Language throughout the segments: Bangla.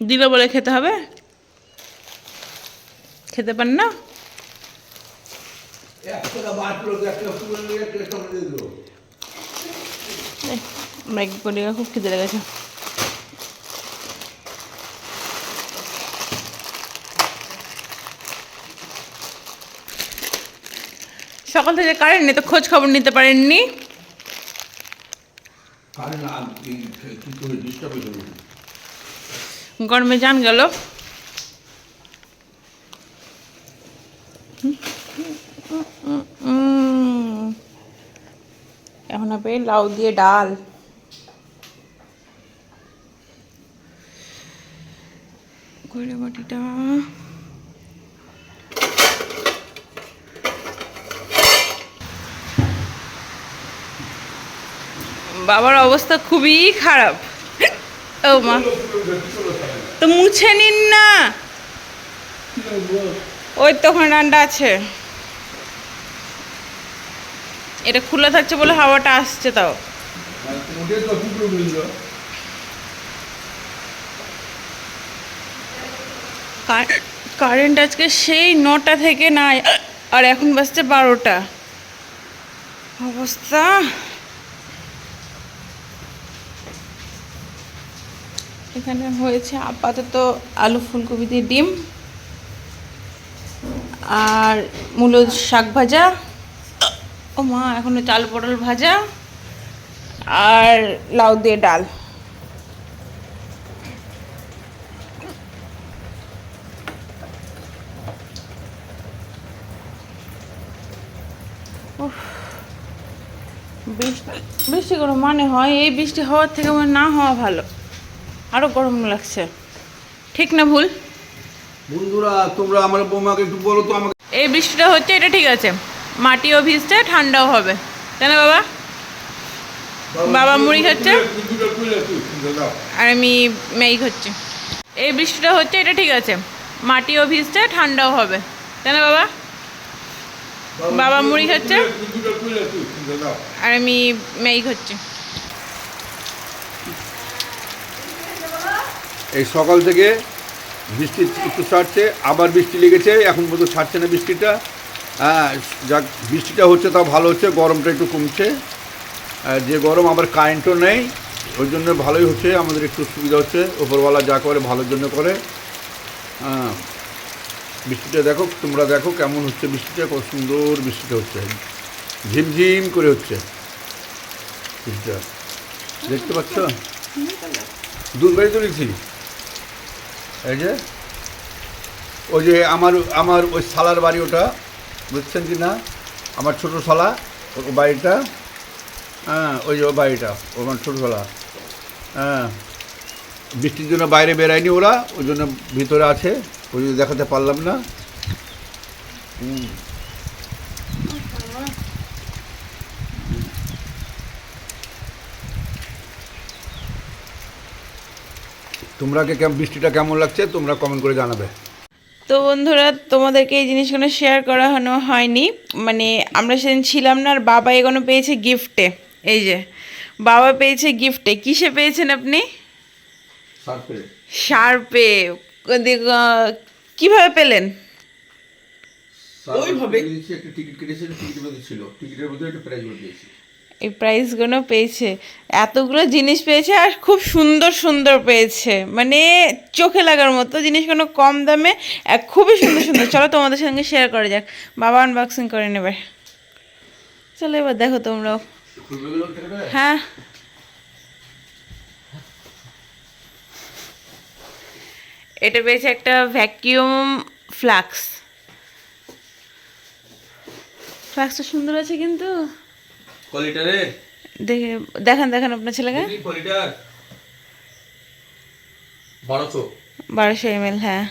দিল বলে খেতে হবে, খেতে পারেন না। ম্যাগি করে খুব খিদে লেগেছে। সকাল থেকে কারেন্ট নেই, তো খোঁজ খবর নিতে পারেননি। গরমে জান গেল। এখন হবে লাউ দিয়ে ডাল। করে বাটিটা বাবার অবস্থা খুবই খারাপ। ও মা, তো মুছে নিন না। ওই তো ওখানে ডান্ডা আছে, এটা খোলা থাকছে বলে হাওয়াটা আসছে। তাও কারেন্ট আজকে সেই 9টা থেকে নাই, আর এখন বাজছে 12টা। অবস্থা এখানে হয়েছে আপাতত আলু ফুলকপি দিয়ে ডিম আর মূলো শাক ভাজা। ও মা, এখনো চাল পটল ভাজা আর লাউ দিয়ে ডাল। বৃষ্টি কোনো মানে হয়? এই বৃষ্টি হওয়ার থেকে আমার না হওয়া ভালো, আরো গরম লাগছে। ঠিক না ভুল? বন্ধুরা তোমরা আমার বৌমাকে একটু বলো তো আমাকে। এই বৃষ্টিটা হচ্ছে, এটা ঠিক আছে, মাটিও ভিজছে, ঠান্ডাও হবে। কেন বাবা? বাবা মুড়ি খাচ্ছে আর আমি ম্যাগি খাচ্ছি। এই বৃষ্টিটা হচ্ছে, এটা ঠিক আছে, মাটিও ভিজছে, ঠান্ডাও হবে। কেন বাবা? বাবা মুড়ি খাচ্ছে আর আমি ম্যাগি খাচ্ছি। এই সকাল থেকে বৃষ্টি একটু ছাড়ছে, আবার বৃষ্টি লেগেছে, এখন পর্যন্ত ছাড়ছে না বৃষ্টিটা। হ্যাঁ, যাক বৃষ্টিটা হচ্ছে তাও ভালো হচ্ছে, গরমটা একটু কমছে। যে গরম, আবার কারেন্টও নেই, ওই জন্য ভালোই হচ্ছে, আমাদের একটু সুবিধা হচ্ছে। ওপরওয়ালা যা করে ভালোর জন্য করে। হ্যাঁ, বৃষ্টিটা দেখো, তোমরা দেখো কেমন হচ্ছে বৃষ্টিটা, কত সুন্দর বৃষ্টিটা হচ্ছে, ঝিমঝিম করে হচ্ছে বৃষ্টিটা, দেখতে পাচ্ছ? দুধ বাড়ি তুলেছি। এই যে ওই যে আমার ওই শালার বাড়ি, ওটা বুঝছেন কি না? আমার ছোটো শালা, ও বাড়িটা। হ্যাঁ, ওই যে ও বাড়িটা, ও আমার ছোটো শালা। হ্যাঁ, বৃষ্টির জন্য বাইরে বেরায়নি ওরা, ওই জন্য ভিতরে আছে, ওই জন্য দেখাতে পারলাম না। তোমরাকে বৃষ্টিটা কেমন লাগছে তোমরা কমেন্ট করে জানাবে। তো বন্ধুরা, তোমাদেরকে এই জিনিসগুলো শেয়ার করা হয়নি, মানে আমরা সেদিন ছিলাম না, আর বাবা এগুলো পেয়েছে গিফটে। এই যে বাবা পেয়েছে গিফটে। কিসে পেয়েছেন আপনি? শার্পে। কিভাবে পেলেন? ওইভাবে একটা টিকিট কেটেছে, টিকিটের মধ্যে ছিল, টিকিটের মধ্যে একটা প্রাইজ পেয়েছি। এই প্রাইজগুলো পেয়েছে, এতগুলো জিনিস পেয়েছে, আর খুব সুন্দর সুন্দর পেয়েছে, মানে চোখে লাগার মতো জিনিসগুলো, কম দামে খুবই সুন্দর সুন্দর। চলো তোমাদের সঙ্গে শেয়ার করা যাক, বাবা আনবক্সিং করে নেবে। চলো এবার দেখো তোমরাও। হ্যাঁ, এটা পেয়েছে একটা ভ্যাকিউম ফ্লাক্স। ফ্লাক্সটা সুন্দর আছে কিন্তু। দেখে দেখান দেখান আপনার ছেলেকে। 1200 ml। হ্যাঁ,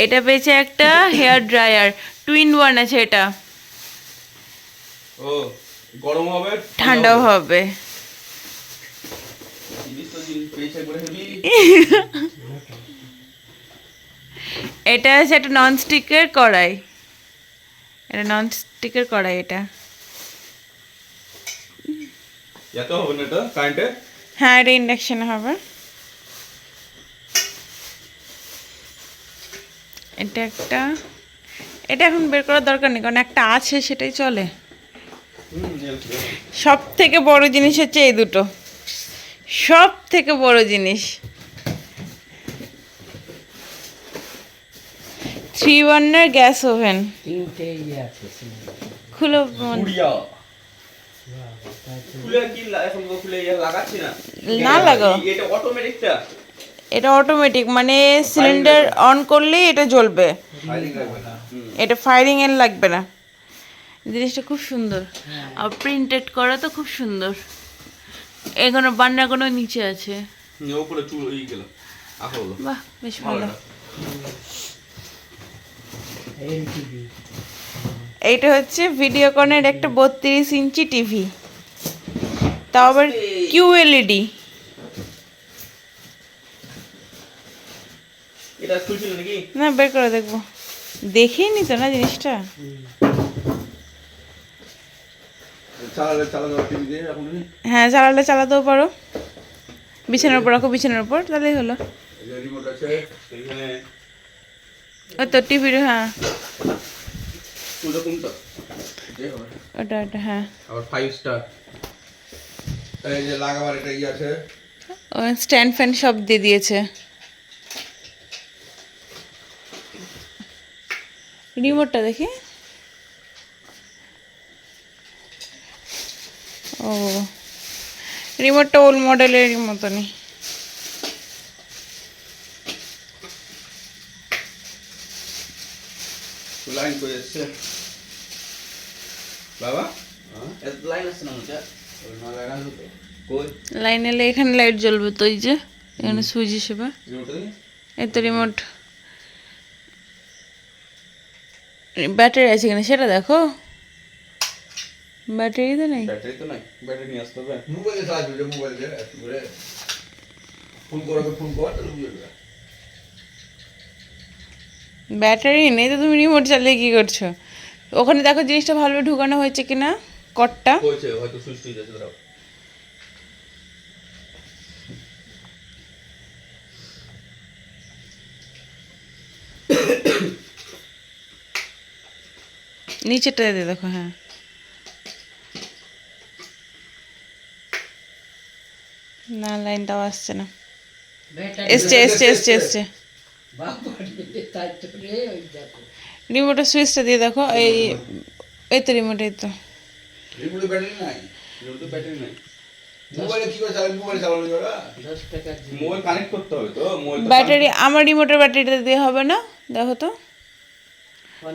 এটা পেয়েছে একটা হেয়ার ড্রায়ার, টুইন ওয়ান আছে এটা। ও, গরম হবে ঠান্ডাও হবে। এটা আছে একটা ননস্টিকের কড়াই, এটা ননস্টিকের কড়াই। এটা এত হবে না এটা কারেন্টে? হ্যাঁ, এটা ইন্ডাকশন হবে। এটা একটা, এটা এখন বের করার দরকার নেই, কারণ একটা আছে সেটাই চলে। সব থেকে বড় জিনিস হচ্ছে এই দুটো, সব থেকে বড় জিনিস। 3 বার্নার গ্যাস ওভেন। খুলো গুড়িয়া খুলে কি এখন তো খুলে লাগাচ্ছি না। না লাগাও। এটা অটোমেটিকটা এটা অটোমেটিক, মানে সিলিন্ডার অন করলেই এটা জ্বলবে, ফায়ারিং লাগবে না। এটা ফায়ারিং এর লাগবে না। জিনিসটা খুব সুন্দর, আর প্রিন্টেড করা তো খুব সুন্দর। এগুলো বান্নাগুলো নিচে আছে। উপরে চুল হয়ে গেল আহা হলো। বাহ, বেশ ভালো। এইটা হচ্ছে ভিডিওকনের একটা 32 ইঞ্চি টিভি, তাও আবার QLED। এটা খুলছিল নাকি? না, বের করে দেখবো, দেখেই নি তো না জিনিসটা। চালানো টিভি দিয়ে এখন হ্যাঁ, চালালে চালাতেও পারো, বিছানার উপর রাখো, বিছানার উপর, তাহলেই হলো। রিমোট আছে এখানে ওই তো টিভির, হ্যাঁ চুলটা কোনটা? ওটা ওটা, হ্যাঁ আবার 5 স্টার। এই যে লাগাবার এটা আছে। স্ট্যান্ড ফ্যান সব দিয়ে দিয়েছে। রিমোটটা দেখি। ও, রিমোটটা ওল্ড মডেলের মতনই। লাইন করে এসছে বাবা। এত লাইন আছে না মজা? ওই না লাইন আছে তো কই? লাইন এলে এখানে লাইট জ্বলবে তো, এই যে এখানে সুইচ হিসেবে। রিমোটটা দেখি। এই তো রিমোট। ব্যাটারি আছে কিনা সেটা দেখো। ব্যাটারি তো নেই। ব্যাটারি তো নাই, ব্যাটারি নিয়ে আসতে হবে। মোবাইলে চার্জ হয়ে মোবাইলে দিয়ে একটু করে ফোন করাবে, ফোন কর তাহলে বুঝবে। ব্যাটারি নেই তো তুমি রিমোট চালিয়ে কি করছো? ওখানে দেখো জিনিসটা ভালোভাবে ঢুকানো হয়েছে কিনা, কটটা। হয়েছে, হয়তো সুইচ টুইচ আছে দাঁড়াও। নিচেরটা দিয়ে দেখো, হ্যাঁ না, লাইনটাও আসছে না। এসছে এসছে এসছে এসছে। রিমোটের সুইচটা দিয়ে দেখো, এই এই তো রিমোট, এই তো। রিমোটে ব্যাটারি নাই। রিমোটে ব্যাটারি নাই। মোবাইলে কি করে চালাবে? মোবাইলে চালানো যাবে না। মোবাইল কানেক্ট করতে হবে তো। মোবাইল তো ব্যাটারি আমার রিমোটের ব্যাটারিটা দিয়ে হবে না, দেখো তো।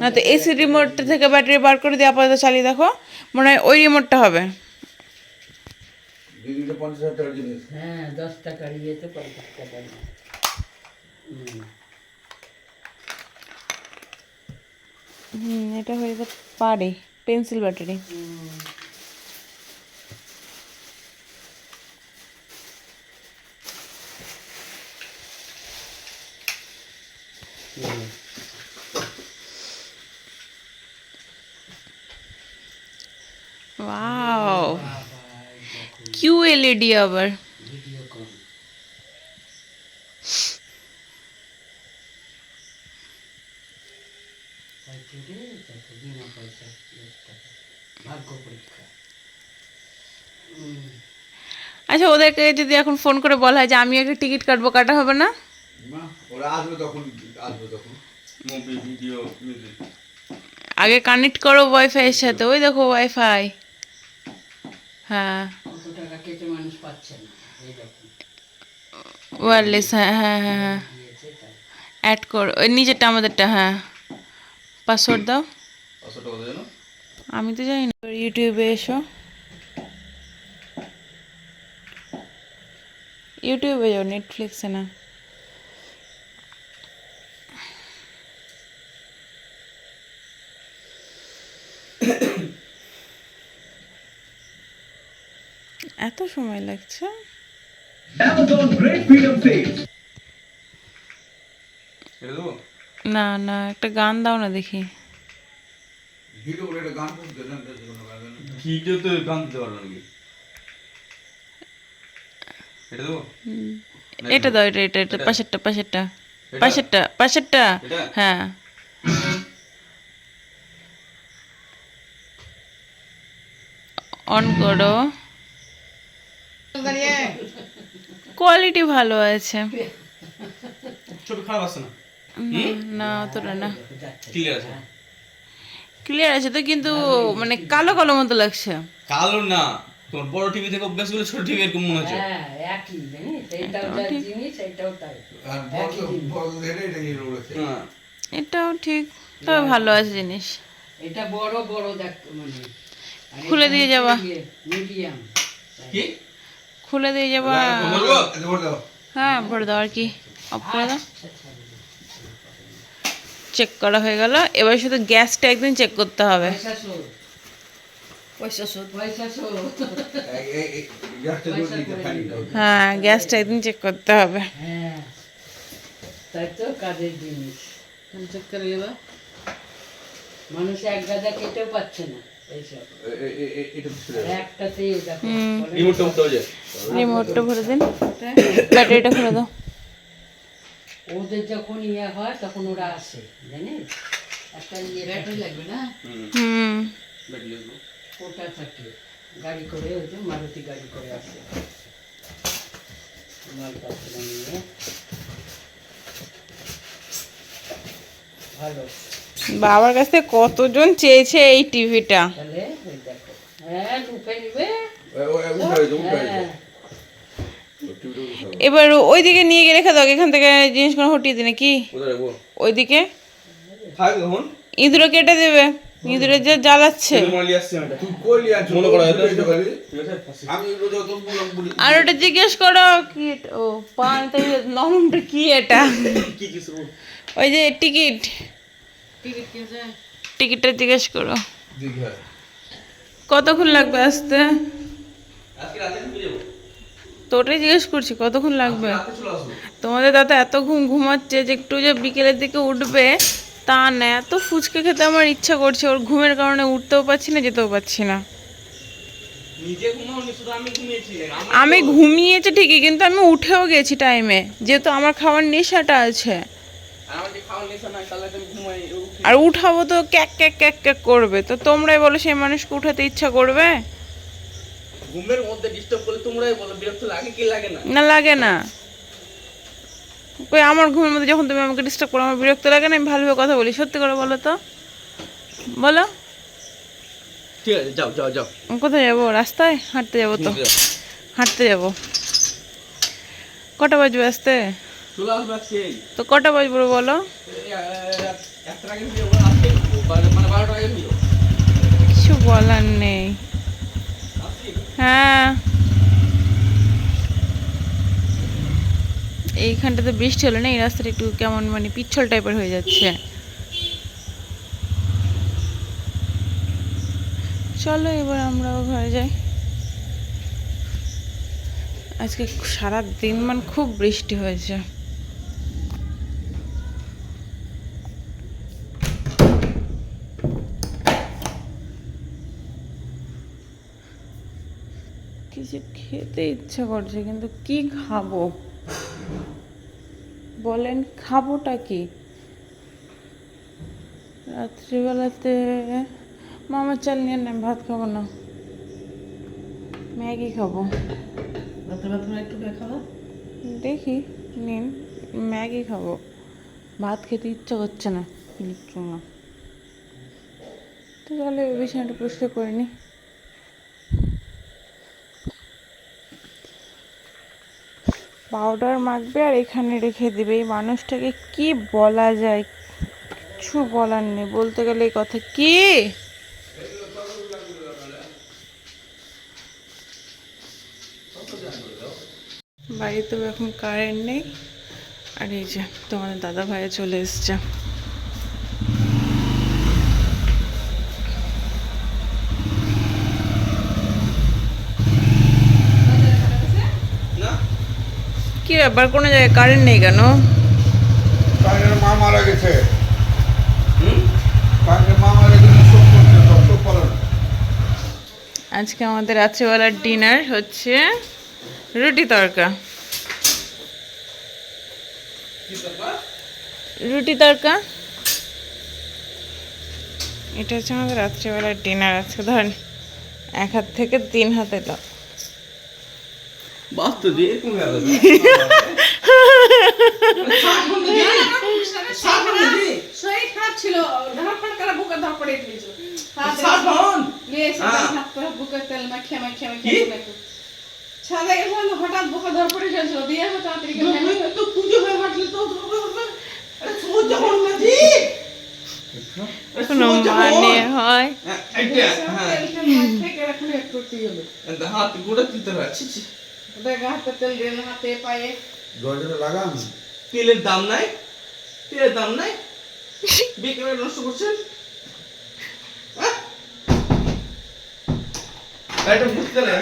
না তো এসি রিমোট থেকে ব্যাটারি বার করে দিয়ে আপাতত চালিয়ে দেখো, মনে হয় ওই রিমোটটা হবে। 250,000 টাকার জিনিস। হ্যাঁ, 10 টাকার ইয়েতে 50 টাকা না। এটা হয়ে যেতে পারে পেন্সিল ব্যাটারি। ওয়াও, QLED আবার। ভিডিওকন। তারপরে বিনা পয়সা 10 টাকা। ভাগ্য পরীক্ষা। আচ্ছা, ওদেরকে যদি এখন ফোন করে বলা হয় যে আমি একটা টিকিট কাটবো, কাটা হবে না? না, ওরা আসবে তখন, আসবে তখন। Movie, video, music. আগে কানেক্ট করো ওয়াইফাই এর সাথে, ওই দেখো ওয়াইফাই। হ্যাঁ, কত টাকা কেটে মানুষ পাচ্ছে না, এই দেখুন ওয়্যারলেস, হ্যাঁ হ্যাঁ হ্যাঁ হ্যাঁ, দিয়েছে তাই। অ্যাড করো ওই নিচেরটা, আমাদেরটা, হ্যাঁ। পাসওয়ার্ড দাও। 500 টাকা দেন। আমি তো জানি না। ইউটিউবে এসো, ইউটিউবে যাও, নেটফ্লিক্সে না। এত সময় লাগছে? Amazon Great Freedom Sale. এটা দেবো? না না, একটা গান দাও না দেখি। ভিডিও করে একটা গান করতে দেন, কোনো গান। ভিডিওতে গান দিতে পারবে নাকি? এটা দেবো? এটা দাও, এটা এটা এটা পাশেরটা পাশেরটা পাশেরটা পাশেরটা এটা? হ্যাঁ। অন করো, কোয়ালিটি ভালো আছে। ছবি খারাপ আসছে না? না অতটা না, ক্লিয়ার আছে? ক্লিয়ার আছে তো, কিন্তু মানে কালো কালো মতো লাগছে। কালো না, তোমার বড় টিভি থেকে অভ্যাস করে ছোট টিভি এরকম মনে হচ্ছে। হ্যাঁ একই জানিস, এইটাও যা জিনিস এইটাও তাই। হ্যাঁ। এটাও ঠিক, তবে ভালো আছে জিনিস। এটা বড় বড় দেখ মানে, আর খুলে এটা দিয়ে হচ্ছে যাবা। ইয়ে, মিডিয়াম। কি? খুলে দিয়ে যাবা। বলবো? হ্যাঁ ভরে দাও, আর কি অফ করে দাও। চেক করা হয়ে গেল, এবার শুধু গ্যাসটা একদিন চেক করতে হবে। পয়সা শোধ, পয়সা শোধ। পয়সা শোধ। হ্যাঁ গ্যাসটা একদিন চেক করতে হবে। হ্যাঁ তাই তো, কাজের জিনিস। চেক করে যাবা। মানুষ এক গাদা কেটেও পাচ্ছে না এইসব, আর একটাতেই দেখো বলে রিমোটটা উঠতে হবে যে। রিমোটটা ভরে দিন, ব্যাটারিটা খুলে দাও। ওদের যখন ইয়ে হয় তখন ওরা আসে জানিস, একটা ইয়ে ব্যাটারি লাগবে না, হুম ব্যাটারি লাগবে। ওটা থাকে গাড়ি করে, ওই যে মারুতি গাড়ি করে আসে মালপত্র নিয়ে। ভালো, বাবার কাছে কতজন চেয়েছে এই টিভিটা। তাহলে ওই দেখো, হ্যাঁ লুপে নিবে। হ্যাঁ এবার ওইদিকে নিয়ে গিয়ে রেখে দাও, এখান থেকে জিনিসগুলো হটিয়ে দিনে কি কোথায় রাখবো? ওইদিকে। থাক এখন। ইঁদুরে কেটে দেবে, ইঁদুরে যে জ্বালাচ্ছে। মালি আসছে আমি। মনে করো এটা ঠিক আছে? আর ওটা জিজ্ঞেস করো কি, ও পানটা নরমটা কি এটা, কি কিছু ওই যে টিকিট, টিকিটটা জিজ্ঞেস করো কতক্ষণ লাগবে আসতে। আজকে রাতে ঢুকে যাবো। তো ওটাই জিজ্ঞেস করছি কতক্ষণ লাগবে। রাতে চলে আসবো। তোমাদের দাদা এত ঘুমাচ্ছে যে একটু যে বিকেলের দিকে উঠবে তা না, এত ফুচকা খেতে আমার ইচ্ছা করছে, ওর ঘুমের কারণে উঠতেও পারছি না, যেতেও পারছি না। নিজে ঘুমাওনি, শুধু আমি ঘুমিয়েছি। আমি ঘুমিয়েছি ঠিকই, কিন্তু আমি উঠেও গেছি টাইমে, যেহেতু আমার খাওয়ার নেশাটা আছে। আমার যে খাওয়ার নেশা নাই, তাহলে আমি ঘুমাই উঠি। আর উঠাবো তো ক্যাক ক্যাক ক্যাক ক্যাক করবে, তো তোমরাই বলো সেই মানুষকে উঠাতে ইচ্ছা করবে? ঘুমের মধ্যে ডিস্টার্ব করলে তোমরাই বলো বিরক্ত লাগে কি লাগে না? না লাগে না। কই আমার ঘুমের মধ্যে যখন তুমি আমাকে ডিস্টার্ব করো আমার বিরক্ত লাগে না? আমি ভালোভাবে কথা বলি, সত্যি করে বলো তো, বলো। ঠিক আছে, যাও যাও যাও। কোথায় যাবো? রাস্তায় হাঁটতে যাবো তো, হাঁটতে যাবো। কটা বাজবে আসতে? চলে আসবে আজকে। তো কটা বাজবে বলো? একটা আগে ভিডিও আজকে মানে 12টা আগে ভিডিও কিছু বলার নেই। হ্যাঁ এইখানটাতে বৃষ্টি হলো না, এই রাস্তাটা একটু কেমন মানে পিচ্ছল টাইপের হয়ে যাচ্ছে। চলো এবার আমরাও ঘরে যাই। আজকে সারা দিন মানে খুব বৃষ্টি হয়েছে। কিছু খেতে ইচ্ছা করছে, কিন্তু কি খাবো বলেন? খাবোটা কি? রাত্রিবেলাতে মামা চাল নিয়ে না, ভাত খাবো না, ম্যাগি খাবো। একটু দেখাবো, দেখি নিন, ম্যাগি খাবো, ভাত খেতে ইচ্ছা করছে না কিচ্ছু না। তো তাহলে বিছানাটা পরিষ্কার করে নি। পাউডার মাখবে আর এখানে রেখে দিবে। এই মানুষটাকে কি বলা যায়, কিছু বলার নেই, বলতে গেলে এই কথা কি। বাড়িতেও এখন কারেন্ট নেই, আর এই যে তোমাদের দাদা ভাই চলে এসছে। না কি ব্যাপার, কোনো জায়গায় কারেন্ট নেই কেন? মা মারা গেছে, হুম মা মারা গেছে, শোক করছে, শোক পালন। আজকে আমাদের রাত্রিবেলার ডিনার হচ্ছে রুটি তড়কা। কি ব্যাপার? রুটি তড়কা। এটা হচ্ছে আমাদের রাত্রিবেলার ডিনার। আজকে ধরেন 1 হাত থেকে 3 হাত এলো। বাস তো দিয়ে কোন গেল? শরীর খারাপ ছিল, ধরপড় করে বুকে ধরপড়ে দিয়েছিল। সাবন নিয়ে এসে হাত করে বুকে তেল মাখিয়ে ছাদে গেছিলাম, হঠাৎ বুকে ধরপড়ে গেছিল, দিয়ে আমি তাড়াতাড়ি তো পুজো হয়ে বাটলি তো কোনো মানে হয়? এটা হ্যাঁ তেল হাত গোড়া দিতে আছে। হাতে তেল দিয়ে হাতে পায়ে দরজাটা লাগান। তেলের দাম নাই, তেলের দাম নাই, বেকার নষ্ট করছেন। এটা বুঝতে না।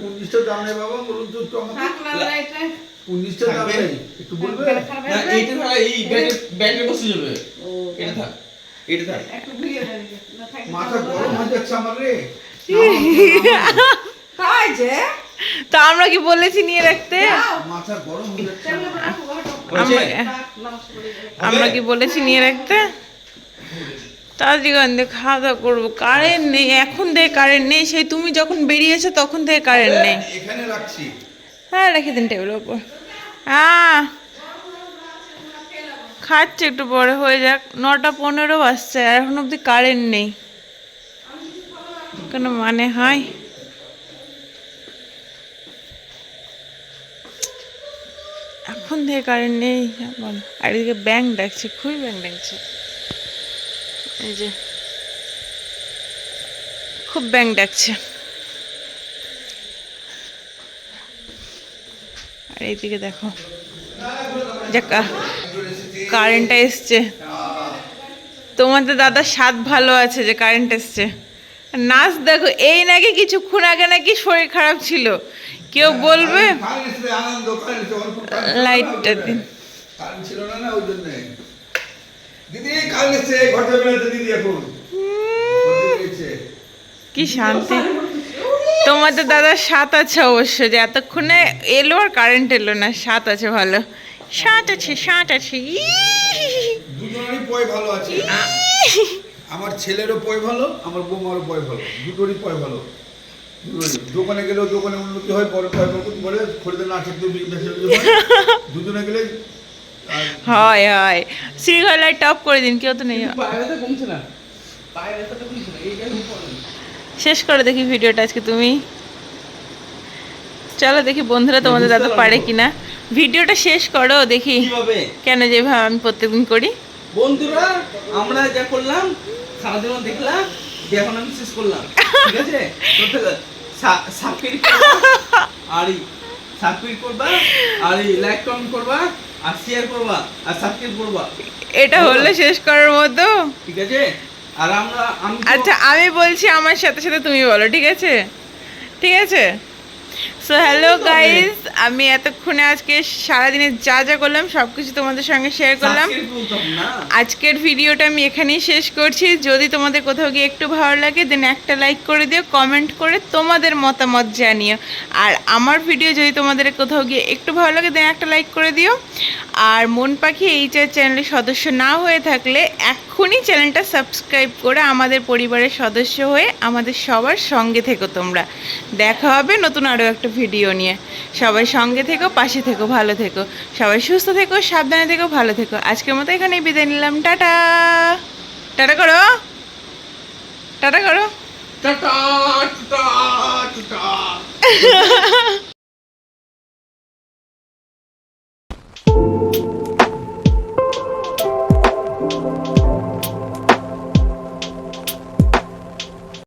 19টা দাম নেই বাবা, বলুন তো একটু আমাকে। থাক না এটা 19টা দাম নেই, একটু বলবে? না এইটা ছাড়া এই ব্যাটে বসে যাবে। এটা থাক, এটা থাক। একটু ঘুরিয়ে দেন না, থাক মাথা গরম হয়ে যাচ্ছে আমার রে। তাই যে তো আমরা কি বলেছি নিয়ে রাখতে? মাথা গরম হয়ে যাচ্ছে আমরা কি বলেছি নিয়ে রাখতে? তাড়াতাড়ি গন্ধে খাওয়া দাওয়া করবো। কারেন্ট নেই এখন থেকে, কারেন্ট নেই। সেই তুমি যখন বেরিয়েছো তখন থেকে কারেন্ট নেই। এখানে রাখছি। হ্যাঁ রেখে দিন টেবিলের উপর। হ্যাঁ খাচ্ছে, একটু পরে হয়ে যাক। 9:15 বাজছে আর এখন অব্দি কারেন্ট নেই। কোনো মানে হয়? এখন থেকে কারেন্ট নেই বল। আর এদিকে ব্যাংক ডাকছে, খুবই ব্যাংক ডাকছে। এই যে খুব ব্যাংক ডাকছে। আর এইদিকে দেখো কারেন্টটা এসছে। তোমাদের দাদার স্বাদ ভালো আছে যে কারেন্ট এসছে। নাচ দেখো, এই নাকি কিছুক্ষণ আগে নাকি শরীর খারাপ ছিল। কেউ বলবে লাইটটা দিন। কারেন্ট ছিল না, ওই জন্য। দিদি কারেন্ট এসছে, ঘরটা বেরোতে দিদি এখন। কি শান্তি। তোমাদের দাদার স্বাদ আছে অবশ্য, যে এতক্ষণে এলো আর কারেন্ট এলো না। স্বাদ আছে, ভালো স্বাদ আছে, স্বাদ আছে। দুজনেরই পয় ভালো আছে। আমার ছেলেরও পয় ভালো, আমার বৌমারও পয় ভালো, দুটোরই পয় ভালো। দোকানে গেলেও দোকানে উন্নতি হয়, পরে পয় বলে খরিদে না থাকতে দুজনে গেলে হয় হয়। শ্রীগলায় টপ করে দিন, কেউ তো নেই। পায়রাটা কমছে না, পায়রাটা কমছে না, এইটাই ইম্পর্টেন্ট। শেষ করে দেখি ভিডিওটা আজকে তুমি। চলো দেখি বন্ধুরা তোমাদের দাদা পারে কিনা। ভিডিওটা শেষ করো দেখি। কিভাবে? কেন যেভাবে আমি প্রত্যেকদিন করি। বন্ধুরা আমরা যা করলাম সারাদিন দেখলাম, এখন আমি শেষ করলাম, ঠিক আছে? সাবস্ক্রাইব করবা, আর সাবস্ক্রাইব করবা, আর লাইক কমেন্ট করবা, আর শেয়ার করবা, আর সাবস্ক্রাইব করবা। এটা হলে শেষ করার মতো, ঠিক আছে? আর আমি আচ্ছা আমি বলছি, আমার সাথে সাথে তুমি বলো, ঠিক আছে? ঠিক আছে। সো হ্যালো গাইস, আমি এতক্ষণে আজকে সারাদিনে যা যা করলাম সব কিছু তোমাদের সঙ্গে শেয়ার করলাম। আজকের ভিডিওটা আমি এখানেই শেষ করছি। যদি তোমাদের কোথাও গিয়ে একটু ভালো লাগে দেন একটা লাইক করে দিও, কমেন্ট করে তোমাদের মতামত জানিও। আর আমার ভিডিও যদি তোমাদের কোথাও গিয়ে একটু ভালো লাগে দেন একটা লাইক করে দিও। আর মন পাখি চ্যানেলের সদস্য না হয়ে থাকলে এক্ষুনি চ্যানেলটা সাবস্ক্রাইব করে আমাদের পরিবারের সদস্য হয়ে আমাদের সবার সঙ্গে থেকো তোমরা। দেখা হবে নতুন আরও একটা ভিডিও নিয়ে। সবাই সঙ্গে থেকো, পাশে থেকো, ভালো থেকো। সবাই সুস্থ থেকো, সাবধানে থেকো, ভালো থেকো। আজকের মতো এখানেই বিদায় নিলাম। টাটা। টাটা করো, টাটা করো। Tata tata tata.